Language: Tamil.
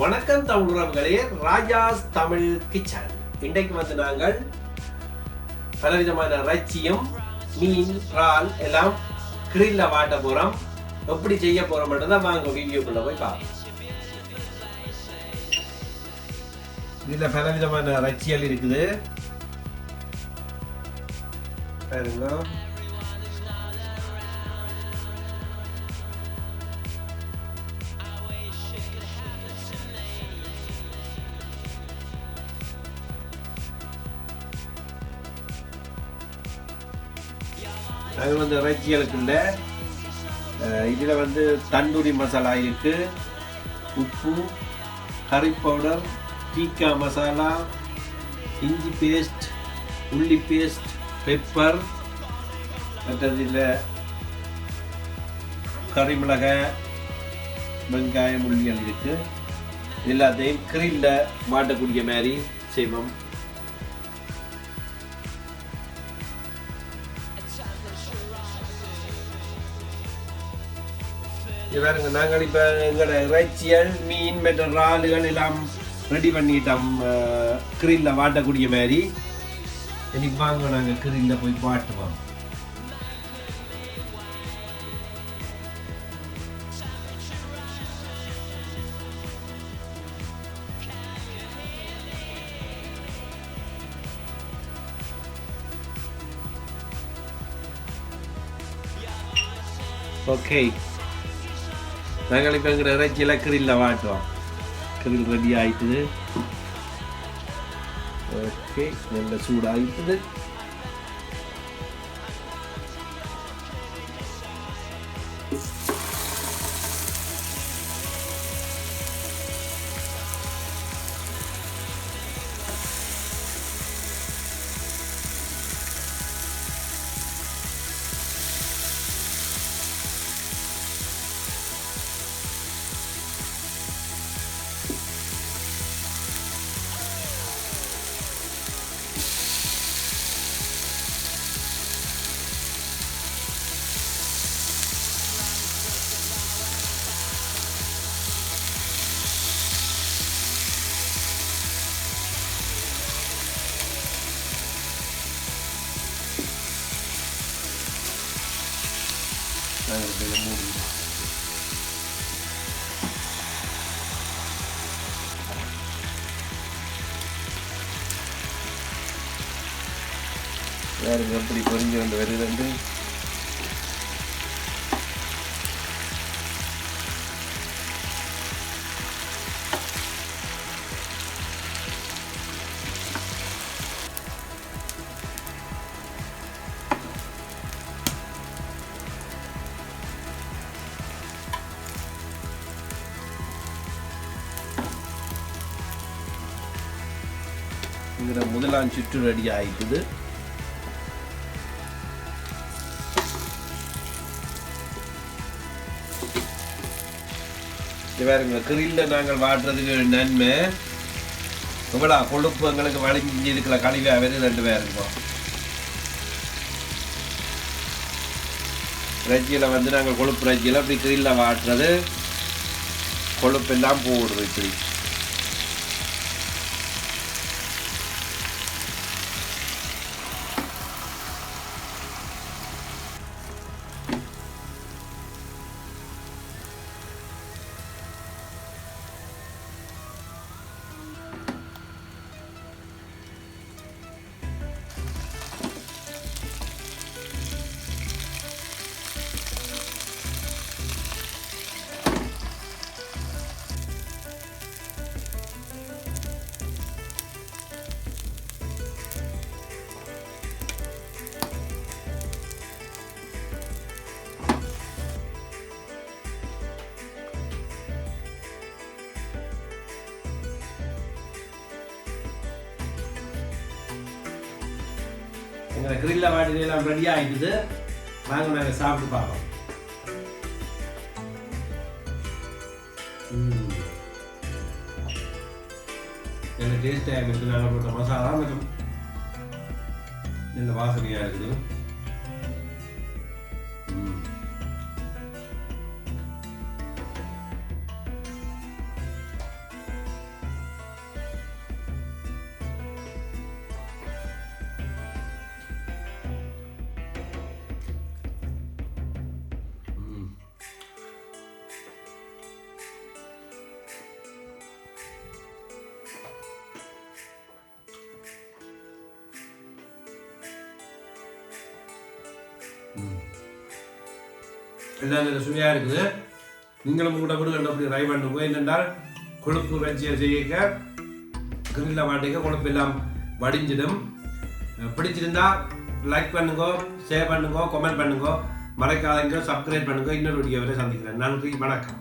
வணக்கம் தமிழ் உறவுகளே, ராஜாஸ் தமிழ் கிச்சன். இன்றைக்கு வந்து நாங்கள் பலவிதமான இறைச்சியும் மீன் இறால் எல்லாம் கிரில்ல வாட்ட போறோம். எப்படி செய்ய போறோம்ன்றதை வாங்க வீடியோக்குள்ள போய் பார்ப்போம். இதுல பலவிதமான இறைச்சிகள் இருக்குது பாருங்க. அது வந்து இறைச்சிகளுக்கு இல்லை. இதில் வந்து தந்தூரி மசாலா இருக்கு, உப்பு, கறி பவுடர், டீக்கா மசாலா, இஞ்சி பேஸ்ட், உள்ளி பேஸ்ட், பெப்பர், மற்றதில் கறி மிளகாய், வெங்காயம், உள்ளிகள் இருக்கு. எல்லாத்தையும் கிரில்ல மாட்டக்கூடிய மாதிரி செய்வோம். பாருங்க, நாங்கள் இப்போ எங்களோட இறைச்சிகள் மீன் மற்ற இறால்கள் எல்லாம் ரெடி பண்ணிட்டோம் கிரில்ல வாட்டக்கூடிய மாதிரி. இன்னைக்கு வாங்க நாங்கள் கிரில்ல போய் வாட்டுவோம். ஓகே, நாங்கள் இப்போ எங்கிற இறைச்சியில் கிரில்ல வாட்டுவோம். கிரில் ரெடி ஆயிட்டுது. ஓகே, நல்ல சூடாகிட்டுது. வேறுங்க எப்படி பொறிஞ்சு வந்து வருதுண்டு. முதலாம் சுற்று ரெடி ஆயிட்டுது. பாருங்க, கிரில்ல நாங்கள் வாட்டுறதுக்கு நன்மை எவ்வளோ கொழுப்பு எங்களுக்கு வலிஞ்சு இருக்கிற கழிவாக வருது. ரெண்டு பேருக்கும் இறைச்சியில் வந்து நாங்கள் கொழுப்பு இறைச்சியில் அப்படி கிரில்ல வாட்டுறது கொழுப்பு எல்லாம் போடுது. இப்படி எங்களை கிரில்ல வாட்டி எல்லாம் ரெடி ஆகிடுது. வாங்க நாங்கள் சாப்பிட்டு பார்ப்போம். நல்ல டேஸ்டாக இருக்குது. நாங்கள் போட்ட மசாலா மற்றும் நல்ல வாசனையாக இருக்குது. எல்லாம் நல்ல சுவையாக இருக்குது. நீங்களும் கூட விடுங்க அப்படி ட்ரை பண்ணுங்க. என்னென்றால் கொழுப்பு வச்சியை செய்ய கிரில்ல வாட்டிக்க கொழுப்பு எல்லாம் வடிஞ்சிடும். பிடிச்சிருந்தா லைக் பண்ணுங்க, ஷேர் பண்ணுங்க, கமெண்ட் பண்ணுங்க, மறக்காதீங்க, சப்ஸ்கிரைப் பண்ணுங்க. இன்னொரு வீடியோவில் சந்திக்கிறேன். நன்றி, வணக்கம்.